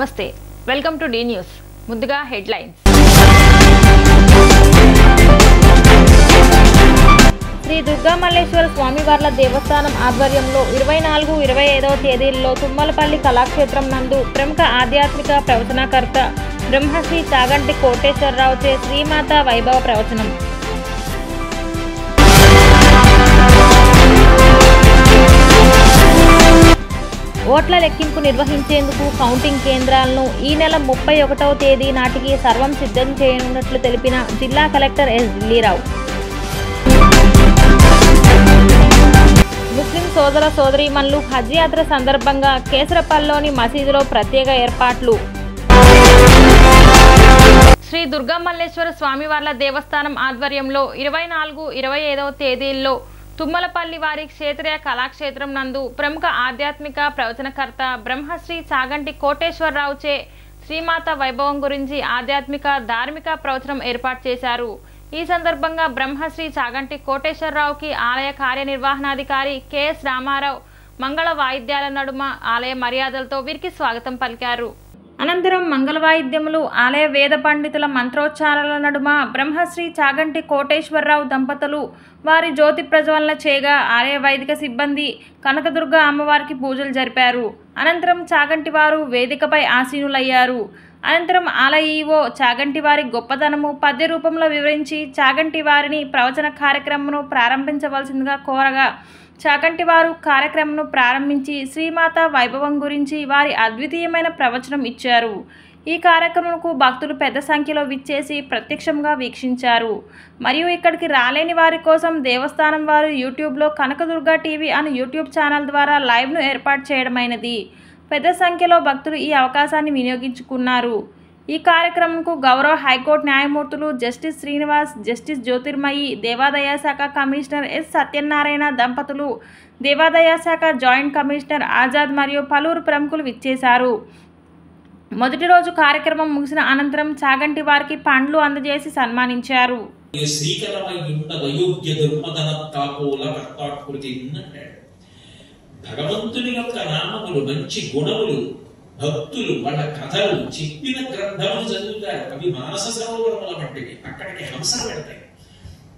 నమస్తే welcome to D news ముందుగా headlines Shri Durga Malleswara స్వామివార్ల దేవస్థానం ఆధ్వర్యంలో 24-25వ తేదీల్లో తుమ్మలపల్లి కళాక్షేత్రం నందు ప్రముఖ ఆధ్యాత్మిక ప్రవచనకర్త బ్రహ్మశ్రీ చాగంటి కోటేశ్వరరావుచే శ్రీమాత వైభవ ప్రవచనం. ఓట్ల లెక్కింపు నిర్వహించేందుకు కౌంటింగ్ కేంద్రాలను ఈ నెల 31వ తేదీ నాటికి సర్వం సిద్ధం చేయనున్నట్లు తెలిపిన జిల్లా కలెక్టర్ ఎస్ ఢిల్లీరావు. ముస్లిం సోదర సోదరీమణులు హజ్ యాత్ర సందర్భంగా కేసరపల్లిలోని మసీదులో ప్రత్యేక ఏర్పాట్లు. శ్రీ దుర్గామల్లేశ్వర స్వామివార్ల దేవస్థానం ఆధ్వర్యంలో 24-25వ తేదీల్లో తుమ్మలపల్లి వారి క్షేత్రీయ కళాక్షేత్రం నందు ప్రముఖ ఆధ్యాత్మిక ప్రవచనకర్త బ్రహ్మశ్రీ చాగంటి కోటేశ్వరరావుచే శ్రీమాత వైభవం గురించి ఆధ్యాత్మిక ధార్మిక ప్రవచనం ఏర్పాటు చేశారు. ఈ సందర్భంగా బ్రహ్మశ్రీ చాగంటి కోటేశ్వరరావుకి ఆలయ కార్యనిర్వహణాధికారి కెఎస్ రామారావు మంగళ వాయిద్యాల నడుమ ఆలయ మర్యాదలతో వీరికి స్వాగతం పలికారు. అనంతరం మంగళ వాయిద్యములు, ఆలయ వేద పండితుల మంత్రోచ్చారాల నడుమ బ్రహ్మశ్రీ చాగంటి కోటేశ్వరరావు దంపతులు వారి జ్యోతి ప్రజ్వలన చేయగా ఆలయ వైదిక సిబ్బంది కనకదుర్గ అమ్మవారికి పూజలు జరిపారు. అనంతరం చాగంటి వారు వేదికపై ఆసీనులయ్యారు. అనంతరం ఆలయ ఈవో చాగంటి వారి గొప్పతనము పద్య రూపంలో వివరించి చాగంటి వారిని ప్రవచన కార్యక్రమను ప్రారంభించవలసిందిగా కోరగా చాగంటి వారు కార్యక్రమను ప్రారంభించి శ్రీమాత వైభవం గురించి వారి అద్వితీయమైన ప్రవచనం ఇచ్చారు. ఈ కార్యక్రమంకు భక్తులు పెద్ద సంఖ్యలో విచ్చేసి ప్రత్యక్షంగా వీక్షించారు. మరియు ఇక్కడికి రాలేని వారి కోసం దేవస్థానం వారు యూట్యూబ్లో కనకదుర్గ టీవీ అనే యూట్యూబ్ ఛానల్ ద్వారా లైవ్ను ఏర్పాటు చేయడమైనది. పెద్ద సంఖ్యలో భక్తులు ఈ అవకాశాన్ని వినియోగించుకున్నారు. ఈ కార్యక్రమంకు గౌరవ హైకోర్టు న్యాయమూర్తులు జస్టిస్ శ్రీనివాస్, జస్టిస్ జ్యోతిర్మయి, దేవాదాయ శాఖ కమిషనర్ ఎస్ సత్యనారాయణ దంపతులు, దేవాదాయ శాఖ జాయింట్ కమిషనర్ ఆజాద్ మరియు పలువురు ప్రముఖులు విచ్చేశారు. మొదటి రోజు కార్యక్రమం ముగిసిన అనంతరం చాగంటి వారికి పండ్లు అందజేసి సన్మానించారు. భగవంతుని యొక్క నామములు, మంచి గుణములు, భక్తులు వాళ్ళ కథలు చెప్పిన గ్రంథములు చదువుతారు. అవి మానస సరోవరముల వంటివి, అక్కడికి హంసలు పెడతాయి.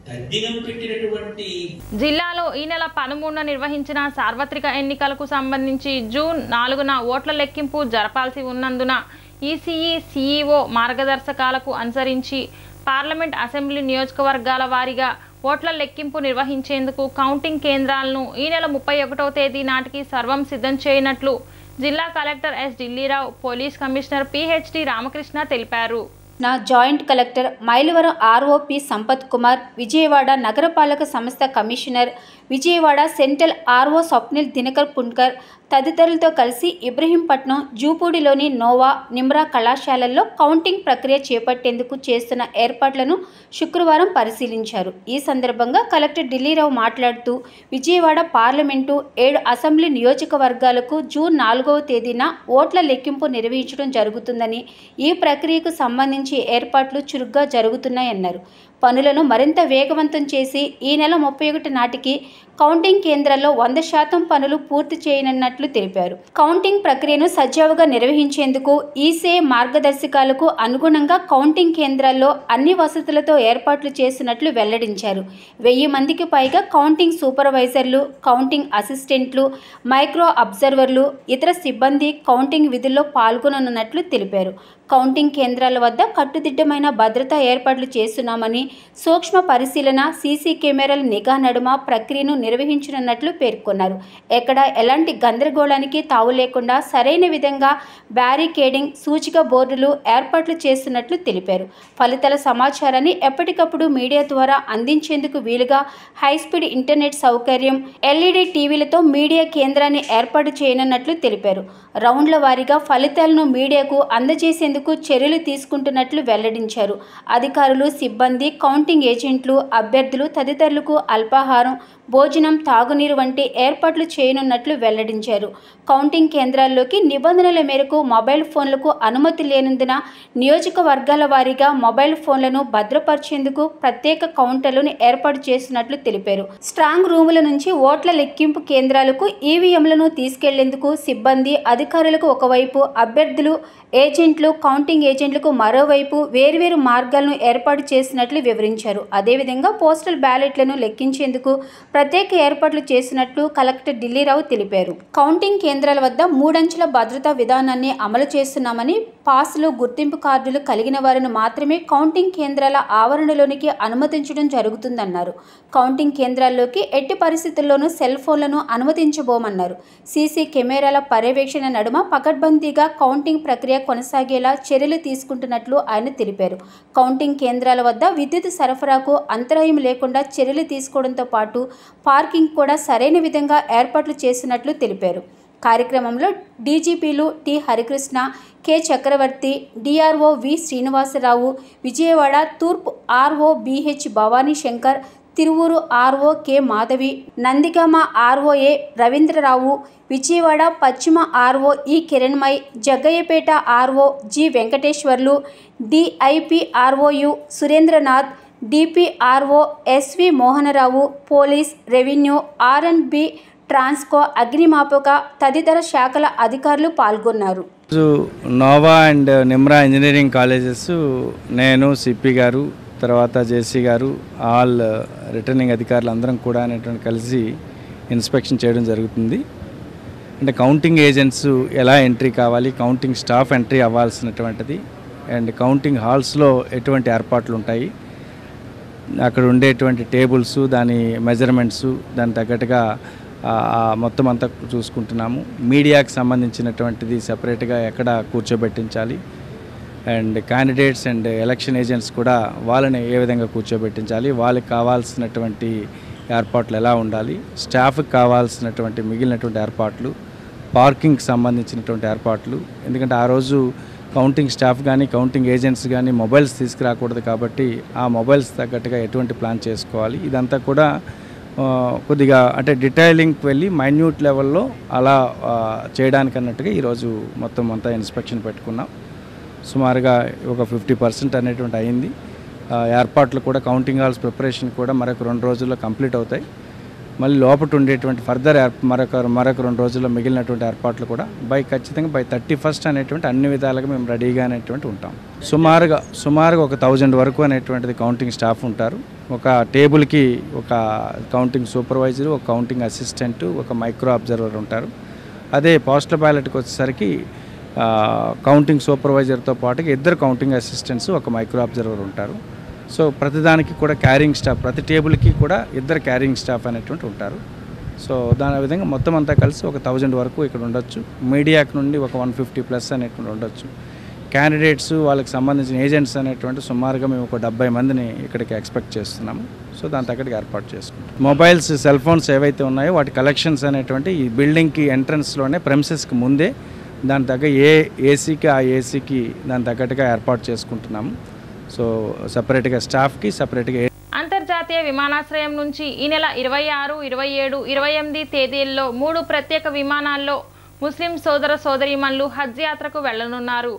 తద్దినం పెట్టినటువంటి జిల్లాలో ఈ నెల 13న నిర్వహించిన సార్వత్రిక ఎన్నికలకు సంబంధించి జూన్ 4న ఓట్ల లెక్కింపు జరపాల్సి ఉన్నందున ఈసీఈ సిఈఓ మార్గదర్శకాలకు అనుసరించి పార్లమెంట్, అసెంబ్లీ నియోజకవర్గాల వారీగా ఓట్ల లెక్కింపు నిర్వహించేందుకు కౌంటింగ్ కేంద్రాలను ఈ నెల 31వ తేదీ నాటికి సర్వం సిద్ధం చేయనట్లు జిల్లా collector S Dilli Rao, police commissioner PHD Ramakrishna తెలిపారు. నా joint collector Mylavaram ROP Sampath Kumar, Vijayawada నగరపాలక సంస్థ commissioner, Vijayawada central RO Swapnil Dinakar Pundkar తదితరులతో కలిసి ఇబ్రహీంపట్నం, జూపూడిలోని నోవా, నిమ్రా కళాశాలల్లో కౌంటింగ్ ప్రక్రియ చేపట్టేందుకు చేస్తున్న ఏర్పాట్లను శుక్రవారం పరిశీలించారు. ఈ సందర్భంగా కలెక్టర్ ఢిల్లీరావు మాట్లాడుతూ విజయవాడ పార్లమెంటు, 7 అసెంబ్లీ నియోజకవర్గాలకు జూన్ 4వ తేదీన ఓట్ల లెక్కింపు నిర్వహించడం జరుగుతుందని, ఈ ప్రక్రియకు సంబంధించి ఏర్పాట్లు చురుగ్గా జరుగుతున్నాయన్నారు. పనులను మరింత వేగవంతం చేసి ఈ నెల 31 నాటికి కౌంటింగ్ కేంద్రాల్లో 100% పనులు పూర్తి చేయనున్నట్లు తెలిపారు. కౌంటింగ్ ప్రక్రియను సజావుగా నిర్వహించేందుకు ఈసీఐ మార్గదర్శకాలకు అనుగుణంగా కౌంటింగ్ కేంద్రాల్లో అన్ని వసతులతో ఏర్పాట్లు చేస్తున్నట్లు వెల్లడించారు. 1000 మందికి పైగా కౌంటింగ్ సూపర్వైజర్లు, కౌంటింగ్ అసిస్టెంట్లు, మైక్రో అబ్జర్వర్లు, ఇతర సిబ్బంది కౌంటింగ్ విధుల్లో పాల్గొననున్నట్లు తెలిపారు. కౌంటింగ్ కేంద్రాల వద్ద కట్టుదిట్టమైన భద్రతా ఏర్పాట్లు చేస్తున్నామని, సూక్ష్మ పరిశీలన, సీసీ కెమెరాల నిఘా నడుమ ప్రక్రియను నిర్వహించనున్నట్లు పేర్కొన్నారు. ఎక్కడ ఎలాంటి గందరగోళానికి తావు లేకుండా సరైన విధంగా బ్యారికేడింగ్, సూచిక బోర్డులు ఏర్పాట్లు చేస్తున్నట్లు తెలిపారు. ఫలితాల సమాచారాన్ని ఎప్పటికప్పుడు మీడియా ద్వారా అందించేందుకు వీలుగా హైస్పీడ్ ఇంటర్నెట్ సౌకర్యం, ఎల్ఈడి టీవీలతో మీడియా కేంద్రాన్ని ఏర్పాటు చేయనున్నట్లు తెలిపారు. రౌండ్ల వారీగా ఫలితాలను మీడియాకు అందజేసేందుకు తీసుకెళ్లేందుకు చర్యలు తీసుకుంటున్నట్లు వెల్లడించారు. అధికారులు, సిబ్బంది, కౌంటింగ్ ఏజెంట్లు, అభ్యర్థులు తదితరులకు అల్పాహారం, భోజనం, తాగునీరు వంటి ఏర్పాట్లు చేయనున్నట్లు వెల్లడించారు. కౌంటింగ్ కేంద్రాల్లోకి నిబంధనల మేరకు మొబైల్ ఫోన్లకు అనుమతి లేనందున నియోజకవర్గాల వారీగా మొబైల్ ఫోన్లను భద్రపరిచేందుకు ప్రత్యేక కౌంటర్లను ఏర్పాటు చేసినట్లు తెలిపారు. స్ట్రాంగ్ రూముల నుంచి ఓట్ల లెక్కింపు కేంద్రాలకు ఈవీఎంలను తీసుకెళ్లేందుకు సిబ్బంది, అధికారులకు ఒకవైపు, అభ్యర్థులు, ఏజెంట్లు, కౌంటింగ్ ఏజెంట్లకు మరోవైపు వేర్వేరు మార్గాలను ఏర్పాటు చేసినట్లు వివరించారు. అదేవిధంగా పోస్టల్ బ్యాలెట్లను లెక్కించేందుకు ప్రత్యేక ఏర్పాట్లు చేసినట్లు కలెక్టర్ ఢిల్లీరావు తెలిపారు. కౌంటింగ్ కేంద్రాల వద్ద 3 అంచెల భద్రతా విధానాన్ని అమలు చేస్తున్నామని, పాస్లు, గుర్తింపు కార్డులు కలిగిన వారిని మాత్రమే కౌంటింగ్ కేంద్రాల ఆవరణలోనికి అనుమతించడం జరుగుతుందన్నారు. కౌంటింగ్ కేంద్రాల్లోకి ఎట్టి పరిస్థితుల్లోనూ సెల్ ఫోన్లను అనుమతించబోమన్నారు. సీసీ కెమెరాల పర్యవేక్షణ నడుమ పకడ్బందీగా కౌంటింగ్ ప్రక్రియ కొనసాగేలా చర్యలు తీసుకుంటున్నట్లు ఆయన తెలిపారు. కౌంటింగ్ కేంద్రాల వద్ద విద్యుత్ సరఫరాకు అంతరాయం లేకుండా చర్యలు తీసుకోవడంతో పాటు పార్కింగ్ కూడా సరైన విధంగా ఏర్పాట్లు చేసినట్లు తెలిపారు. కార్యక్రమంలో డీజీపీలు T Harikrishna, K Chakravarthi, DRO V Srinivasa Rao, Vijayawada తూర్పు RO BH Bhavani Shankar, Tiruvuru RO K Madhavi, Nandigama RO A Ravindra Rao, Vijayawada పశ్చిమ RO E Kiranmayi, Jaggayyapeta RO G Venkateswarlu, DIP RO U Surendranath, DPRO SV Mohana Rao, police, revenue, R and B, Transco, అగ్నిమాపక తదితర శాఖల అధికారులు పాల్గొన్నారు. Nova and Nimra engineering colleges, నేను, సిపి గారు, తర్వాత జేసీ గారు, ఆల్ రిటర్నింగ్ అధికారులు అందరం కూడా కలిసి ఇన్స్పెక్షన్ చేయడం జరుగుతుంది. అంటే కౌంటింగ్ ఏజెంట్స్ ఎలా ఎంట్రీ కావాలి, కౌంటింగ్ స్టాఫ్ ఎంట్రీ అవ్వాల్సినటువంటిది, అండ్ కౌంటింగ్ హాల్స్లో ఎటువంటి ఏర్పాట్లు ఉంటాయి, అక్కడ ఉండేటువంటి టేబుల్స్, దాని మెజర్మెంట్స్, దాని తగ్గట్టుగా మొత్తం అంతా చూసుకుంటున్నాము. మీడియాకి సంబంధించినటువంటిది సెపరేట్గా ఎక్కడ కూర్చోబెట్టించాలి, and candidates and election agents కూడా వాళ్ళని ఏ విధంగా కూర్చోబెట్టించాలి, వాళ్ళకి కావాల్సినటువంటి ఏర్పాట్లు ఎలా ఉండాలి, స్టాఫ్కి కావాల్సినటువంటి మిగిలినటువంటి ఏర్పాట్లు, పార్కింగ్కి సంబంధించినటువంటి ఏర్పాట్లు. ఎందుకంటే ఆ రోజు కౌంటింగ్ స్టాఫ్ కానీ కౌంటింగ్ ఏజెంట్స్ కానీ మొబైల్స్ తీసుకురాకూడదు కాబట్టి ఆ మొబైల్స్ తగ్గట్టుగా ఎటువంటి ప్లాన్ చేసుకోవాలి, ఇదంతా కూడా కొద్దిగా అంటే డీటెయిలింగ్కి వెళ్ళి మైన్యూట్ లెవెల్లో అలా చేయడానికి అన్నట్టుగా ఈరోజు మొత్తం అంతా ఇన్స్పెక్షన్ పెట్టుకున్నాం. సుమారుగా ఒక 50% అనేటువంటి అయింది. ఏర్పాట్లు కూడా కౌంటింగ్ హాల్స్ ప్రిపరేషన్ కూడా మరొక 2 రోజుల్లో కంప్లీట్ అవుతాయి. మళ్ళీ లోపల ఉండేటువంటి ఫర్దర్ మరొక 2 రోజుల్లో మిగిలినటువంటి ఏర్పాట్లు కూడా ఖచ్చితంగా బై 31st అనేటువంటి అన్ని విధాలుగా మేము రెడీగా అనేటువంటి ఉంటాం. సుమారుగా ఒక 1000 వరకు అనేటువంటిది కౌంటింగ్ స్టాఫ్ ఉంటారు. ఒక టేబుల్కి ఒక కౌంటింగ్ సూపర్వైజరు, ఒక కౌంటింగ్ అసిస్టెంటు, ఒక మైక్రో అబ్జర్వర్ ఉంటారు. అదే పోస్టల్ బ్యాలెట్కి వచ్చేసరికి కౌంటింగ్ సూపర్వైజర్తో పాటు 2 కౌంటింగ్ అసిస్టెంట్స్, ఒక మైక్రో అబ్జర్వర్ ఉంటారు. సో ప్రతిదానికి కూడా క్యారింగ్ స్టాఫ్, ప్రతి టేబుల్కి కూడా 2 క్యారింగ్ స్టాఫ్ అనేటువంటి ఉంటారు. సో దాని విధంగా మొత్తం అంతా కలిసి ఒక 1000 వరకు ఇక్కడ ఉండొచ్చు. మీడియాకి నుండి ఒక 150+ అనేటువంటి ఉండొచ్చు. క్యాండిడేట్స్, వాళ్ళకి సంబంధించిన ఏజెంట్స్ అనేటువంటి సుమారుగా మేము ఒక 70 మందిని ఇక్కడికి ఎక్స్పెక్ట్ చేస్తున్నాము. సో దాని తగ్గట్టుగా ఏర్పాటు చేసుకుంటాం. మొబైల్స్, సెల్ ఫోన్స్ ఏవైతే ఉన్నాయో వాటి కలెక్షన్స్ అనేటువంటి ఈ బిల్డింగ్కి ఎంట్రన్స్లోనే ప్రెమిసెస్కి ముందే దాని తగ్గ ఏసీకి ఆ ఏసీకి దాని తగ్గట్టుగా ఏర్పాటు చేసుకుంటున్నాము. సో సపరేట్గా స్టాఫ్కి సపరేట్గా. అంతర్జాతీయ విమానాశ్రయం నుంచి ఈ నెల 26, 27, 28 తేదీల్లో 3 ప్రత్యేక విమానాల్లో ముస్లిం సోదర సోదరీమణులు హజ్ యాత్రకు వెళ్లనున్నారు.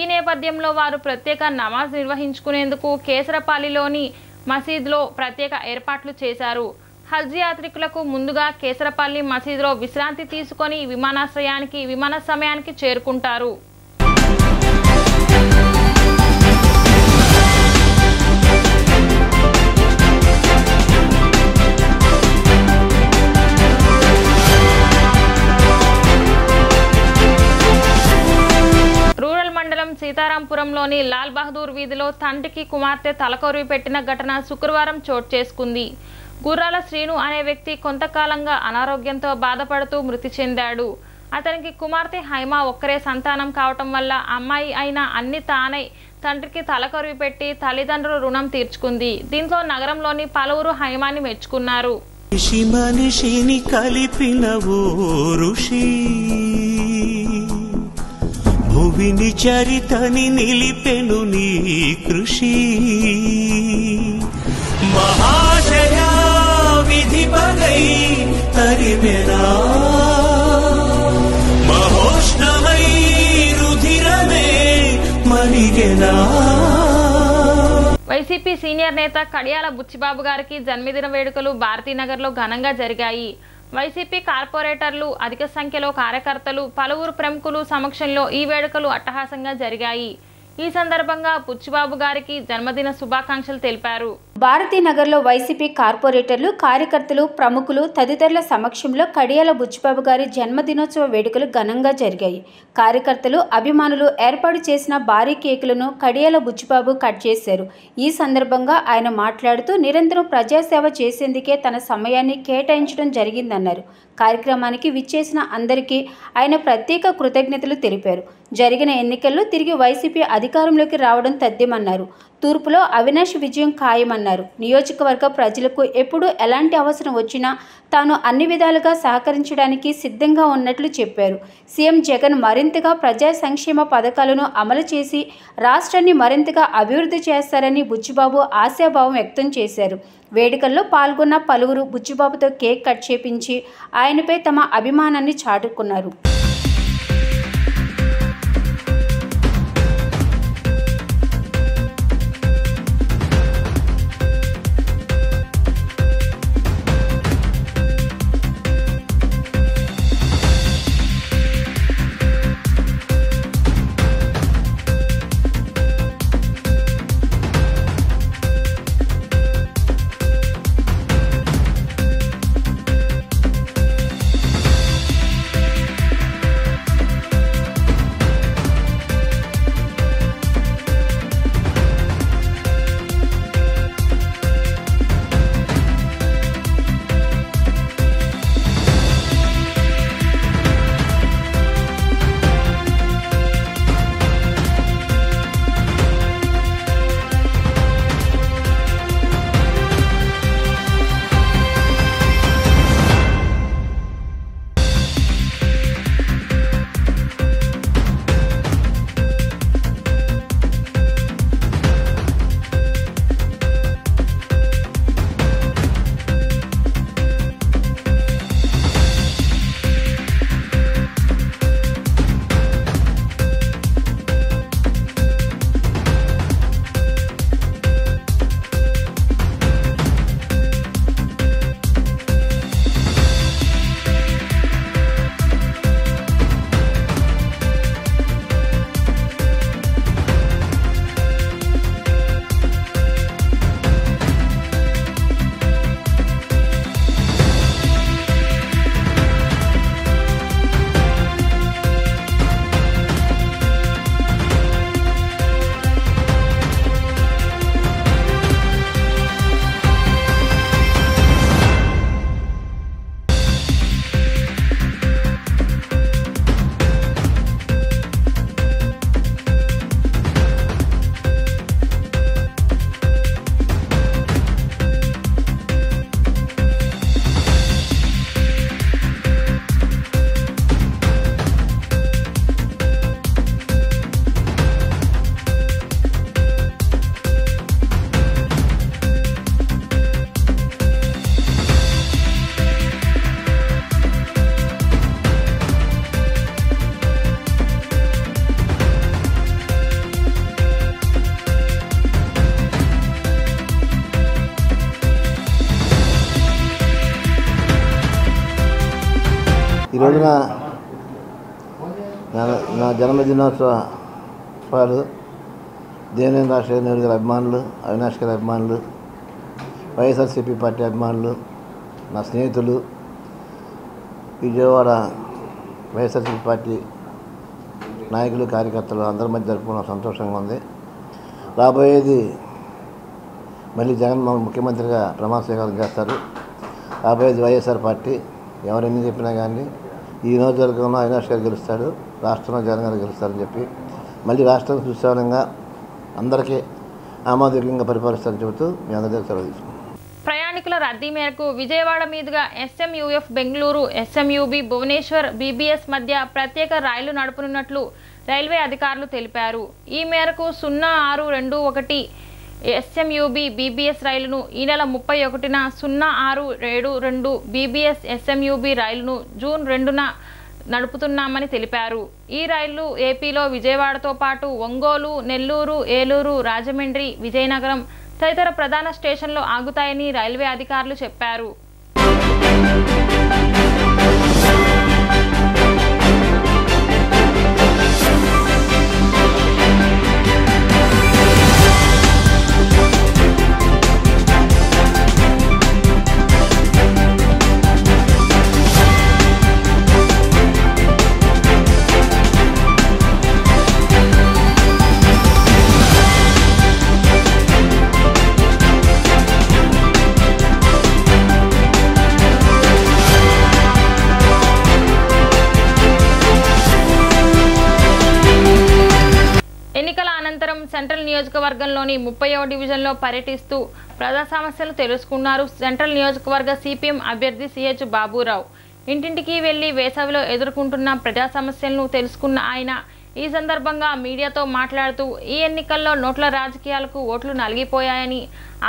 ఈ నేపథ్యంలో వారు ప్రత్యేక నమాజ్ నిర్వహించుకునేందుకు కేసరపల్లిలోని మసీద్లో ప్రత్యేక ఏర్పాట్లు చేశారు. హజ్ యాత్రికులకు ముందుగా కేసరపల్లి మసీదులో విశ్రాంతి తీసుకొని విమాన సమయానికి చేరుకుంటారు. సీతారాంపురంలోని లాల్ బహదూర్ వీధిలో తండ్రికి కుమార్తె తలకొరివి పెట్టిన ఘటన శుక్రవారం చోటు చేసుకుంది. గుర్రాల శ్రీను అనే వ్యక్తి కొంతకాలంగా అనారోగ్యంతో బాధపడుతూ మృతి చెందాడు. అతనికి కుమార్తె హైమా ఒక్కరే సంతానం కావటం వల్ల అమ్మాయి అయిన అన్ని తానై తండ్రికి తలకొరివి పెట్టి తల్లిదండ్రుల రుణం తీర్చుకుంది. దీంతో నగరంలోని పలువురు హైమాని మెచ్చుకున్నారు. భువిని చరితని నిలిపెను నీ కృషి మహాశయా విధి పగై తరిమెనా మహోష్ణమై రుధిరమే మరిగెనా. వైసీపీ సీనియర్ నేత కడియాల బుచ్చిబాబు గారికి జన్మదిన వేడుకలు భారతీనగర్లో ఘనంగా జరిగాయి. వైసీపీ కార్పొరేటర్లు, అధిక సంఖ్యలో కార్యకర్తలు, పలువురు ప్రముఖులు సమక్షంలో ఈ వేడుకలు అట్టహాసంగా జరిగాయి. ఈ సందర్భంగా బుచ్చిబాబు గారికి జన్మదిన శుభాకాంక్షలు తెలిపారు. భారతీనగర్లో వైసీపీ కార్పొరేటర్లు, కార్యకర్తలు, ప్రముఖులు తదితరుల సమక్షంలో కడియాల బుచ్చిబాబు గారి జన్మదినోత్సవ వేడుకలు ఘనంగా జరిగాయి. కార్యకర్తలు, అభిమానులు ఏర్పాటు చేసిన భారీ కేకులను కడియాల బుచ్చిబాబు కట్ చేశారు. ఈ సందర్భంగా ఆయన మాట్లాడుతూ నిరంతరం ప్రజాసేవ చేసేందుకే తన సమయాన్ని కేటాయించడం జరిగిందన్నారు. కార్యక్రమానికి విచ్చేసిన అందరికీ ఆయన ప్రత్యేక కృతజ్ఞతలు తెలిపారు. జరిగిన ఎన్నికల్లో తిరిగి వైసీపీ అధికారంలోకి రావడం తథ్యమన్నారు. తూర్పులో అవినాష్ విజయం ఖాయమన్నారు. నియోజకవర్గ ప్రజలకు ఎప్పుడు ఎలాంటి అవసరం వచ్చినా తాను అన్ని విధాలుగా సహకరించడానికి సిద్ధంగా ఉన్నట్లు చెప్పారు. సీఎం జగన్ మరింతగా ప్రజా సంక్షేమ పథకాలను అమలు చేసి రాష్ట్రాన్ని మరింతగా అభివృద్ధి చేస్తారని బుచ్చిబాబు ఆశాభావం వ్యక్తం చేశారు. వేడుకల్లో పాల్గొన్న పలువురు బుచ్చిబాబుతో కేక్ కట్ చేపించి ఆయనపై తమ అభిమానాన్ని చాటుకున్నారు. ఈరోజున నా జన్మదినోత్సవాలు దేవినేని రాజశేఖర రెడ్డి గారి అభిమానులు, అవినాష్ గారి అభిమానులు, వైఎస్ఆర్సీపీ పార్టీ అభిమానులు, నా స్నేహితులు, విజయవాడ వైఎస్ఆర్సీపీ పార్టీ నాయకులు, కార్యకర్తలు అందరి మధ్య జరుపుకోవడం సంతోషంగా ఉంది. రాబోయేది మళ్ళీ జగన్మోహన్ ముఖ్యమంత్రిగా ప్రమాణ స్వీకారం చేస్తారు. రాబోయేది వైఎస్ఆర్ పార్టీ. ఎవరెన్ని చెప్పినా కానీ ఈ నియోజకవర్గంలో అవినాష్ గారు గెలుస్తాడు, రాష్ట్రంలో జగన్ గారు గెలుస్తారని చెప్పి మళ్ళీ రాష్ట్రం సుశాలంగా అందరికీ ఆమోదయోగ్యంగా పరిపాలిస్తారని చెబుతూ మీ అందరి దగ్గర సెలవు తీసుకుంటాం. ప్రయాణికుల రద్దీ మేరకు విజయవాడ మీదుగా ఎస్ఎంయూఎఫ్ బెంగళూరు, ఎస్ఎంయూబీ భువనేశ్వర్, బీబీఎస్ మధ్య ప్రత్యేక రైళ్లు నడుపునున్నట్లు రైల్వే అధికారులు తెలిపారు. ఈ మేరకు 0621 SMUB BBS రైలును ఈ నెల 31న 0672 BBS SMUB రైలును జూన్ 2న నడుపుతున్నామని తెలిపారు. ఈ రైళ్లు ఏపీలో విజయవాడతో పాటు ఒంగోలు, నెల్లూరు, ఏలూరు, రాజమండ్రి, విజయనగరం తదితర ప్రధాన స్టేషన్లో ఆగుతాయని రైల్వే అధికారులు చెప్పారు. ఎన్నికల అనంతరం సెంట్రల్ నియోజకవర్గంలోని 30వ డివిజన్లో పర్యటిస్తూ ప్రజా సమస్యలు తెలుసుకున్నారు సెంట్రల్ నియోజకవర్గ సిపిఎం అభ్యర్థి సిహెచ్ బాబురావు. ఇంటింటికి వెళ్లి వేసవిలో ఎదుర్కొంటున్న ప్రజా సమస్యలను తెలుసుకున్న ఆయన ఈ సందర్భంగా మీడియాతో మాట్లాడుతూ ఈ ఎన్నికల్లో నోట్ల రాజకీయాలకు ఓట్లు నలిగిపోయాయని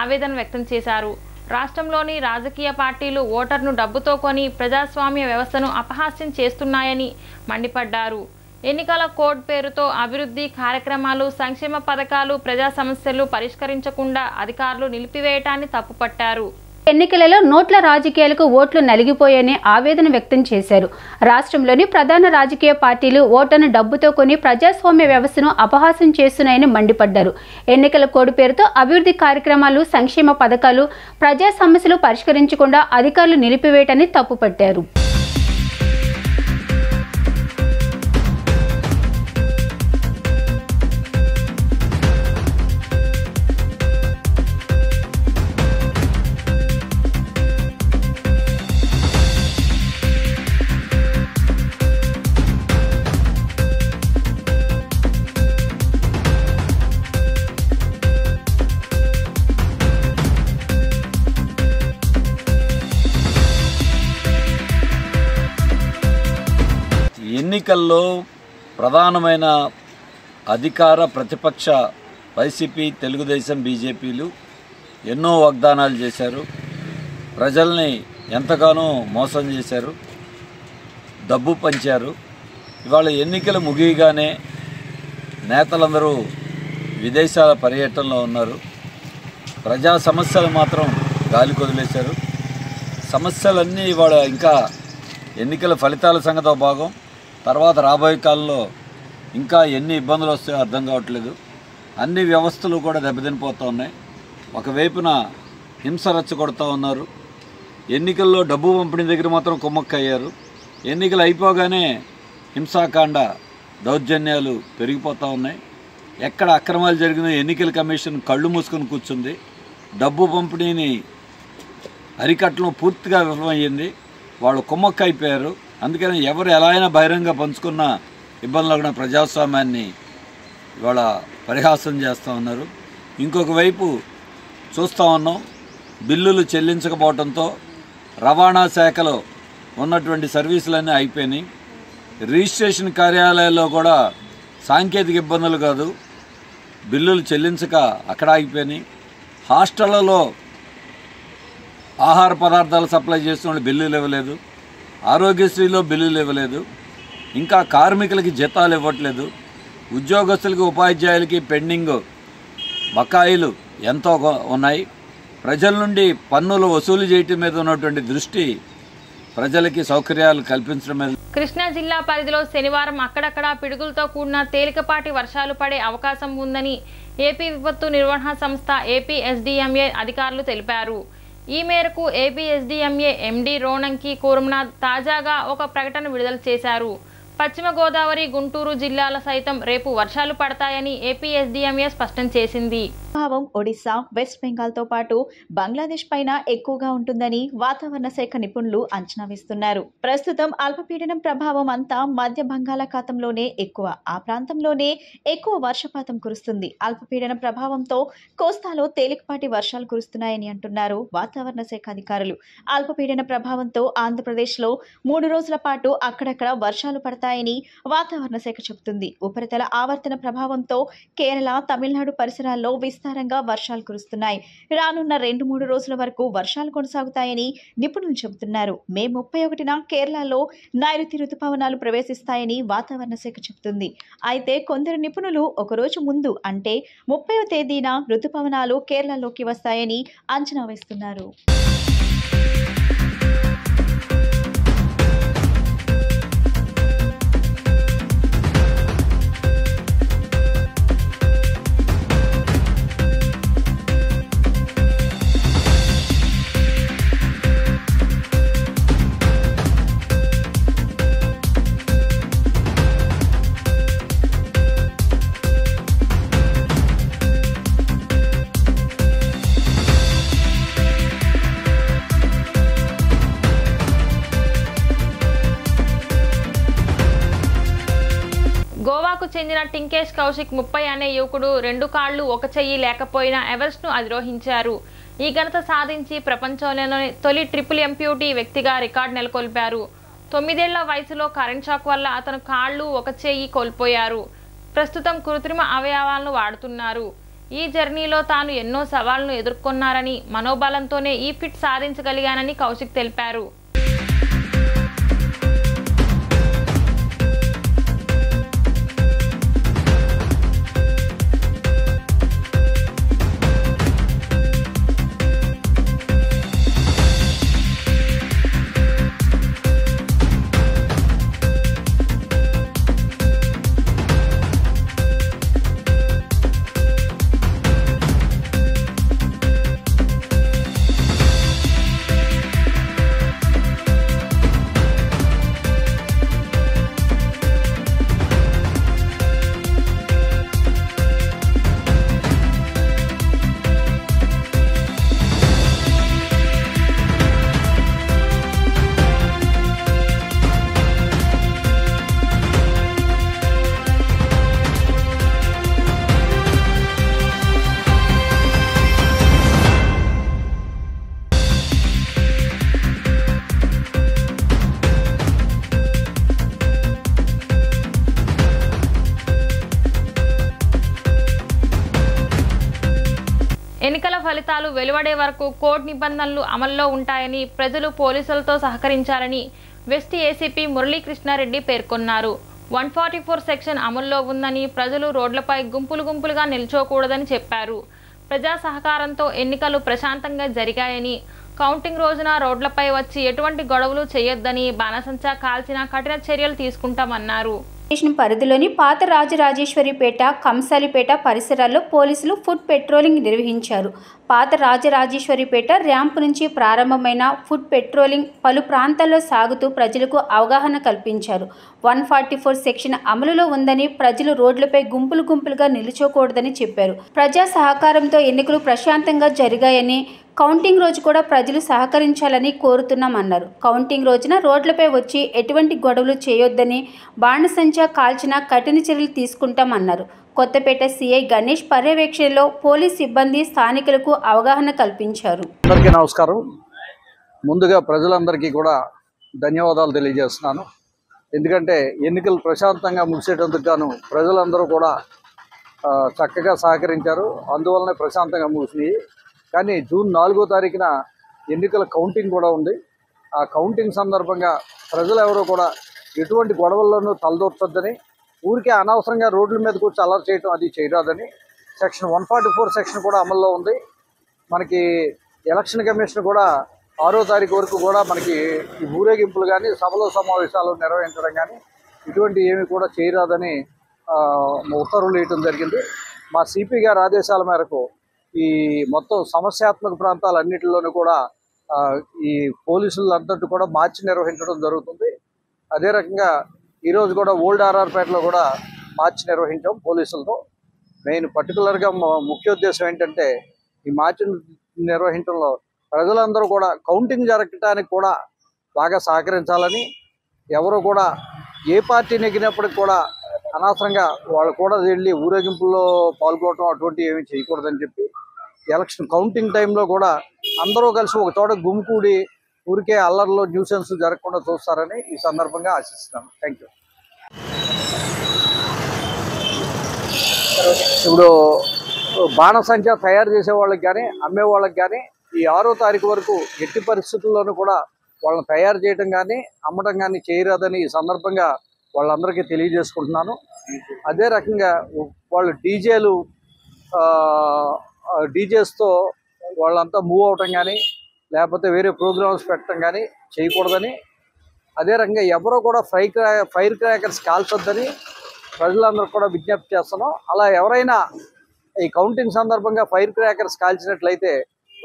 ఆవేదన వ్యక్తం చేశారు. రాష్ట్రంలోని రాజకీయ పార్టీలు ఓటర్ను డబ్బుతో కొని ప్రజాస్వామ్య వ్యవస్థను అపహాస్యం చేస్తున్నాయని మండిపడ్డారు. ఎన్నికల కోడ్ పేరుతో అభివృద్ధి కార్యక్రమాలు, సంక్షేమ పథకాలు, ప్రజా సమస్యలు పరిష్కరించకుండా అధికారులు నిలిపివేయటాన్ని తప్పుపట్టారు. ఎన్నికలలో నోట్ల రాజకీయాలకు ఓట్లు నలిగిపోయాయని ఆవేదన వ్యక్తం చేశారు. రాష్ట్రంలోని ప్రధాన రాజకీయ పార్టీలు ఓటర్ను డబ్బుతో కొని ప్రజాస్వామ్య వ్యవస్థను అపహాస్యం చేస్తున్నాయని మండిపడ్డారు. ఎన్నికల కోడ్ పేరుతో అభివృద్ధి కార్యక్రమాలు, సంక్షేమ పథకాలు, ప్రజా సమస్యలు పరిష్కరించకుండా అధికారులు నిలిపివేయటాన్ని తప్పుపట్టారు. ఎన్నికల్లో ప్రధానమైన అధికార ప్రతిపక్ష వైసీపీ, తెలుగుదేశం, బీజేపీలు ఎన్నో వాగ్దానాలు చేశారు. ప్రజల్ని ఎంతగానో మోసం చేశారు, డబ్బు పంచారు. ఇవాళ ఎన్నికలు ముగియగానే నేతలందరూ విదేశాల పర్యటనలో ఉన్నారు. ప్రజా సమస్యలు మాత్రం గాలి కొదిలేశారు. సమస్యలన్నీ ఇవాళ ఇంకా ఎన్నికల ఫలితాల సంగతో భాగం. తర్వాత రాబోయే కాలంలో ఇంకా ఎన్ని ఇబ్బందులు వస్తాయో అర్థం కావట్లేదు. అన్ని వ్యవస్థలు కూడా దెబ్బతినిపోతూ ఉన్నాయి. ఒకవైపున హింస రెచ్చగొడుతూ ఉన్నారు. ఎన్నికల్లో డబ్బు పంపిణీ దగ్గర మాత్రం కుమ్మక్కయ్యారు. ఎన్నికలు అయిపోగానే హింసాకాండ, దౌర్జన్యాలు పెరిగిపోతూ ఉన్నాయి. ఎక్కడ అక్రమాలు జరిగిన ఎన్నికల కమిషన్ కళ్ళు మూసుకొని కూర్చుంది. డబ్బు పంపిణీని అరికట్టడం పూర్తిగా విఫలమయ్యింది. వాళ్ళు కుమ్మక్కైపోయారు. అందుకని ఎవరు ఎలా అయినా బహిరంగ పంచుకున్న ఇబ్బందులు కూడా ప్రజాస్వామ్యాన్ని ఇవాళ పరిహాసం చేస్తూ ఉన్నారు. ఇంకొక వైపు చూస్తూ ఉన్నాం, బిల్లులు చెల్లించకపోవడంతో రవాణా శాఖలో ఉన్నటువంటి సర్వీసులన్నీ అయిపోయినాయి. రిజిస్ట్రేషన్ కార్యాలయాల్లో కూడా సాంకేతిక ఇబ్బందులు కాదు, బిల్లులు చెల్లించక అక్కడ ఆగిపోయినాయి. హాస్టళ్లలో ఆహార పదార్థాలు సప్లై చేస్తున్న బిల్లులు ఇవ్వలేదు. ఆరోగ్యశ్రీలో బిల్లులు ఇవ్వలేదు. ఇంకా కార్మికులకి జీతాలు ఇవ్వట్లేదు. ఉద్యోగస్తులకి, ఉపాధ్యాయులకి పెండింగ్ బకాయిలు ఎంతో ఉన్నాయి. ప్రజల నుండి పన్నులు వసూలు చేయటం మీద ఉన్నటువంటి దృష్టి ప్రజలకి సౌకర్యాలు కల్పించడం మీద. కృష్ణా జిల్లా పరిధిలో శనివారం అక్కడక్కడ పిడుగులతో కూడిన తేలికపాటి వర్షాలు పడే అవకాశం ఉందని ఏపీ విపత్తు నిర్వహణ సంస్థ ఏపీఎస్డీఎంఏ అధికారులు తెలిపారు. ఈ మేరకు ఏపీఎస్డీఎంఏ ఎండీ రోనంకి కూర్మనాథ్ తాజాగా ఒక ప్రకటన విడుదల చేశారు. పశ్చిమ గోదావరి, గుంటూరు జిల్లాల సైతం రేపు వర్షాలు పడతాయని ఏపీఎస్డీఎంఏ స్పష్టం చేసింది. ప్రభావం ఒడిశా, వెస్ట్ బెంగాల్తో పాటు బంగ్లాదేశ్ పైన ఎక్కువగా ఉంటుందని వాతావరణ శాఖ నిపుణులు అంచనా వేస్తున్నారు. ప్రస్తుతం అల్పపీడనం ప్రభావం అంతా మధ్య బంగాళాఖాతంలోనే ఎక్కువ. ఆ ప్రాంతంలోనే ఎక్కువ వర్షపాతం కురుస్తుంది. అల్పపీడనం ప్రభావంతో కోస్తాలో తేలికపాటి వర్షాలు కురుస్తున్నాయని అంటున్నారు వాతావరణ శాఖ అధికారులు. అల్పపీడన ప్రభావంతో ఆంధ్రప్రదేశ్లో 3 రోజుల పాటు అక్కడక్కడ వర్షాలు పడతాయని వాతావరణ శాఖ చెబుతుంది. ఉపరితల ఆవర్తన ప్రభావంతో కేరళ, తమిళనాడు పరిసరాల్లో విస్తారంగా వర్షాలు కురుస్తున్నాయి. రానున్న 2-3 రోజుల వరకు వర్షాలు కొనసాగుతాయని నిపుణులు చెబుతున్నారు. మే 31న కేరళలో నైరుతి రుతుపవనాలు ప్రవేశిస్తాయని వాతావరణ శాఖ చెబుతుంది. అయితే కొందరు నిపుణులు ఒకరోజు ముందు అంటే 30వ తేదీన రుతుపవనాలు కేరళలోకి వస్తాయని అంచనా వేస్తున్నారు. గోవాకు చెందిన టింకేష్ కౌశిక్ 30 అనే యువకుడు 2 కాళ్లు 1 చెయ్యి లేకపోయినా ఎవరెస్ట్ను అధిరోహించారు. ఈ ఘనత సాధించి ప్రపంచంలోనే తొలి ట్రిపుల్ ఎంప్యూటీ వ్యక్తిగా రికార్డు నెలకొల్పారు. 9 ఏళ్ల వయసులో కరెంట్ షాక్ వల్ల అతను కాళ్లు 1 చెయ్యి కోల్పోయారు. ప్రస్తుతం కృత్రిమ అవయవాలను వాడుతున్నారు. ఈ జర్నీలో తాను ఎన్నో సవాళ్లను ఎదుర్కొన్నారని, మనోబలంతోనే ఈ ఫిట్ సాధించగలిగానని కౌశిక్ తెలిపారు. ఎన్నికల ఫలితాలు వెలువడే వరకు కోడ్ నిబంధనలు అమల్లో ఉంటాయని, ప్రజలు పోలీసులతో సహకరించాలని వెస్ట్ ఏసీపీ మురళీకృష్ణారెడ్డి పేర్కొన్నారు. 144 సెక్షన్ అమల్లో ఉందని, ప్రజలు రోడ్లపై గుంపులుగా నిల్చోకూడదని చెప్పారు. ప్రజా సహకారంతో ఎన్నికలు ప్రశాంతంగా జరిగాయని, కౌంటింగ్ రోజున రోడ్లపై వచ్చి ఎటువంటి గొడవలు చేయొద్దని, బాణసంచా కాల్చిన కఠిన చర్యలు తీసుకుంటామన్నారు. స్టేషన్ పరిధిలోని పాత రాజరాజేశ్వరిపేట, కంసాలిపేట పరిసరాల్లో పోలీసులు ఫుడ్ పెట్రోలింగ్ నిర్వహించారు. పాత రాజరాజేశ్వరిపేట ర్యాంపు నుంచి ప్రారంభమైన ఫుడ్ పెట్రోలింగ్ పలు ప్రాంతాల్లో సాగుతూ ప్రజలకు అవగాహన కల్పించారు. 144 సెక్షన్ అమలులో ఉందని, ప్రజలు రోడ్లపై గుంపులుగా నిలుచోకూడదని చెప్పారు. ప్రజా సహకారంతో ఎన్నికలు ప్రశాంతంగా జరిగాయని, కౌంటింగ్ రోజు కూడా ప్రజలు సహకరించాలని కోరుతున్నామన్నారు. కౌంటింగ్ రోజున రోడ్లపై వచ్చి ఎటువంటి గొడవలు చేయొద్దని, బాణసంచా కాల్చిన కఠిన చర్యలు తీసుకుంటామన్నారు. కొత్తపేట సిఐ గణేష్ పర్యవేక్షణలో పోలీస్ సిబ్బంది స్థానికులకు అవగాహన కల్పించారు. అందరికీ నమస్కారం. ముందుగా ప్రజలందరికీ కూడా ధన్యవాదాలు తెలియజేస్తున్నాను. ఎందుకంటే ఎన్నికలు ప్రశాంతంగా ముగిసేటందుకు గాను ప్రజలందరూ కూడా చక్కగా సహకరించారు. అందువల్లనే ప్రశాంతంగా ముగిసినాయి. కానీ జూన్ 4వ తారీఖున ఎన్నికల కౌంటింగ్ కూడా ఉంది. ఆ కౌంటింగ్ సందర్భంగా ప్రజలు ఎవరో కూడా ఎటువంటి గొడవల్లోనూ తలదూర్చొద్దని, ఊరికే అనవసరంగా రోడ్ల మీదకి వచ్చి అలర్ట్ చేయడం అది చేయరాదని సెక్షన్ 144 సెక్షన్ కూడా అమల్లో ఉంది. మనకి ఎలక్షన్ కమిషన్ కూడా 6వ తారీఖు వరకు కూడా మనకి ఈ ఊరేగింపులు కానీ సభలో సమావేశాలు నిర్వహించడం కానీ ఇటువంటి ఏమి కూడా చేయరాదని ఉత్తర్వులు వేయటం జరిగింది. మా సిపి గారి ఆదేశాల మేరకు ఈ మొత్తం సమస్యాత్మక ప్రాంతాలన్నింటిలోనూ కూడా ఈ పోలీసులందరినీ కూడా మార్చి నిర్వహించడం జరుగుతుంది. అదే రకంగా ఈరోజు కూడా ఓల్డ్ ఆర్ఆర్పేటలో కూడా మార్చి నిర్వహించాం పోలీసులతో. మెయిన్ పర్టికులర్గా ముఖ్య ఉద్దేశం ఏంటంటే ఈ మార్చి నిర్వహించడంలో ప్రజలందరూ కూడా కౌంటింగ్ జరగటానికి కూడా బాగా సహకరించాలని, ఎవరు కూడా ఏ పార్టీ నెగ్గినప్పటికి కూడా అనవసరంగా వాళ్ళు కూడా వెళ్ళి ఊరేగింపుల్లో పాల్గొనడం అటువంటివి ఏమీ చేయకూడదని చెప్పి, ఎలక్షన్ కౌంటింగ్ టైంలో కూడా అందరూ కలిసి ఒక చోట గుమికూడి ఊరికే అల్లర్లో న్యూసెన్స్ జరగకుండా చూస్తారని ఈ సందర్భంగా ఆశిస్తున్నాను. Thank you. ఇప్పుడు బాణసంచ తయారు చేసే వాళ్ళకి కానీ అమ్మే వాళ్ళకి కానీ ఈ 6వ తారీఖు వరకు ఎట్టి పరిస్థితుల్లోనూ కూడా వాళ్ళని తయారు చేయడం కానీ అమ్మడం కానీ చేయరాదని ఈ సందర్భంగా వాళ్ళందరికీ తెలియజేసుకుంటున్నాను. అదే రకంగా వాళ్ళు డీజేస్తో వాళ్ళంతా మూవ్ అవటం కానీ లేకపోతే వేరే ప్రోగ్రామ్స్ పెట్టడం కానీ చేయకూడదని, అదే రకంగా ఎవరో కూడా ఫైర్ క్రాకర్స్ కాల్చొద్దని ప్రజలందరూ కూడా విజ్ఞప్తి చేస్తున్నాం. అలా ఎవరైనా ఈ కౌంటింగ్ సందర్భంగా ఫైర్ క్రాకర్స్ కాల్చినట్లయితే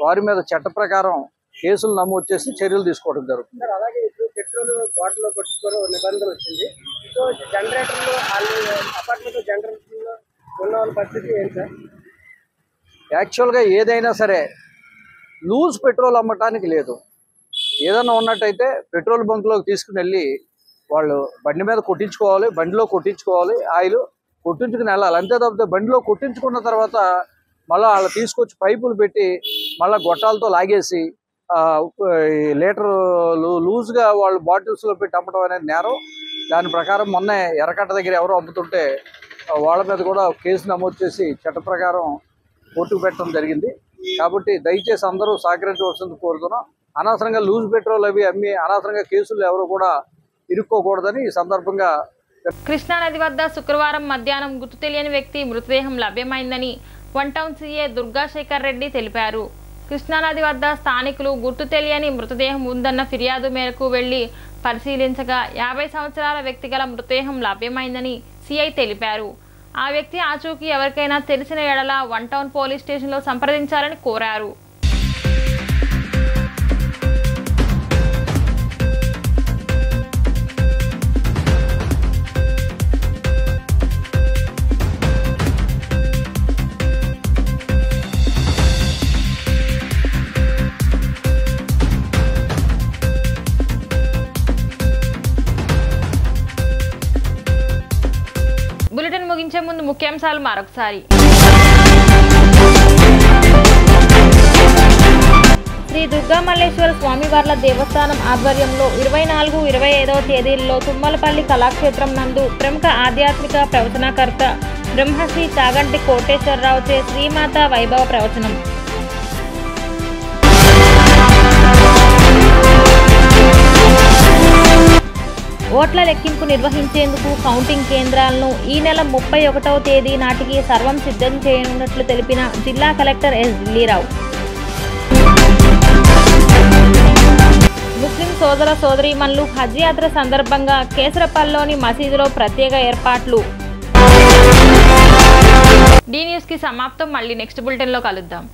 వారి మీద చట్ట ప్రకారం కేసులు నమోదు చేసి చర్యలు తీసుకోవడం జరుగుతుంది. అలాగే ఇప్పుడు పెట్రోల్ బాటిల్ కొట్టుకోవడం నిబంధన వచ్చింది. సో జనరేటర్లో అపార్ట్మెంట్ జనరేటర్లో ఉన్న వాళ్ళ పరిస్థితి ఏంటి సార్? యాక్చువల్గా ఏదైనా సరే లూజ్ పెట్రోల్ అమ్మటానికి లేదు. ఏదైనా ఉన్నట్టయితే పెట్రోల్ బంక్లోకి తీసుకుని వెళ్ళి వాళ్ళు బండి మీద కొట్టించుకోవాలి, బండిలో కొట్టించుకోవాలి, ఆయిల్ కొట్టించుకుని వెళ్ళాలి. అంతే తప్పితే బండిలో కొట్టించుకున్న తర్వాత మళ్ళీ వాళ్ళు తీసుకొచ్చి పైపులు పెట్టి మళ్ళీ గొట్టాలతో లాగేసి లీటర్ లూజ్గా వాళ్ళు బాటిల్స్లో పెట్టి అమ్మటం అనేది నేరం. దాని ప్రకారం మొన్నే ఎర్రకట్ట దగ్గర ఎవరో అమ్ముతుంటే వాళ్ళ మీద కూడా కేసు నమోదు చేసి చట్ట ప్రకారం కోర్టుకు పెట్టడం జరిగింది. కాబట్టి దయచేసి అందరూ సహకరించవలసింది కోరుతున్నాం. అనవసరంగా లూజ్ పెట్రోల్ అవి అమ్మి అనవసరంగా కేసులు ఎవరు కూడా ఇరుక్కోకూడదని ఈ సందర్భంగా. కృష్ణానది వద్ద శుక్రవారం మధ్యాహ్నం గుర్తు తెలియని వ్యక్తి మృతదేహం లభ్యమైందని one town CA Durgasekhar Reddy తెలిపారు. కృష్ణానది వద్ద స్థానికులు గుర్తు తెలియని మృతదేహం ఉందన్న ఫిర్యాదు మేరకు వెళ్లి పరిశీలించగా 50 సంవత్సరాల వ్యక్తి గల మృతదేహం లభ్యమైందని సీఐ తెలిపారు. ఆ వ్యక్తి ఆచూకీ ఎవరికైనా తెలిసిన ఎడల వన్ టౌన్ పోలీస్ స్టేషన్లో సంప్రదించాలని కోరారు. బులెటిన్ ముగించే ముందు ముఖ్యాంశాలు మరొకసారి. శ్రీ దుర్గా మల్లేశ్వర స్వామివార్ల దేవస్థానం ఆధ్వర్యంలో 24, 25వ తేదీల్లో తుమ్మలపల్లి కళాక్షేత్రం నందు ప్రముఖ ఆధ్యాత్మిక ప్రవచనకర్త బ్రహ్మశ్రీ చాగంటి కోటేశ్వరరావుచే శ్రీమాత వైభవ ప్రవచనం. ఓట్ల లెక్కింపు నిర్వహించేందుకు కౌంటింగ్ కేంద్రాలను ఈ నెల 31వ తేదీ నాటికి సర్వం సిద్ధం చేయనున్నట్లు తెలిపిన జిల్లా కలెక్టర్ ఎస్ ఢిల్లీరావు. ముస్లిం సోదర సోదరీమణులు హజ్ యాత్ర సందర్భంగా కేసరపల్లిలోని మసీదులో ప్రత్యేక ఏర్పాట్లు. డి న్యూస్కి సమాప్తం. మళ్ళీ నెక్స్ట్ బులెటిన్లో కలుద్దాం.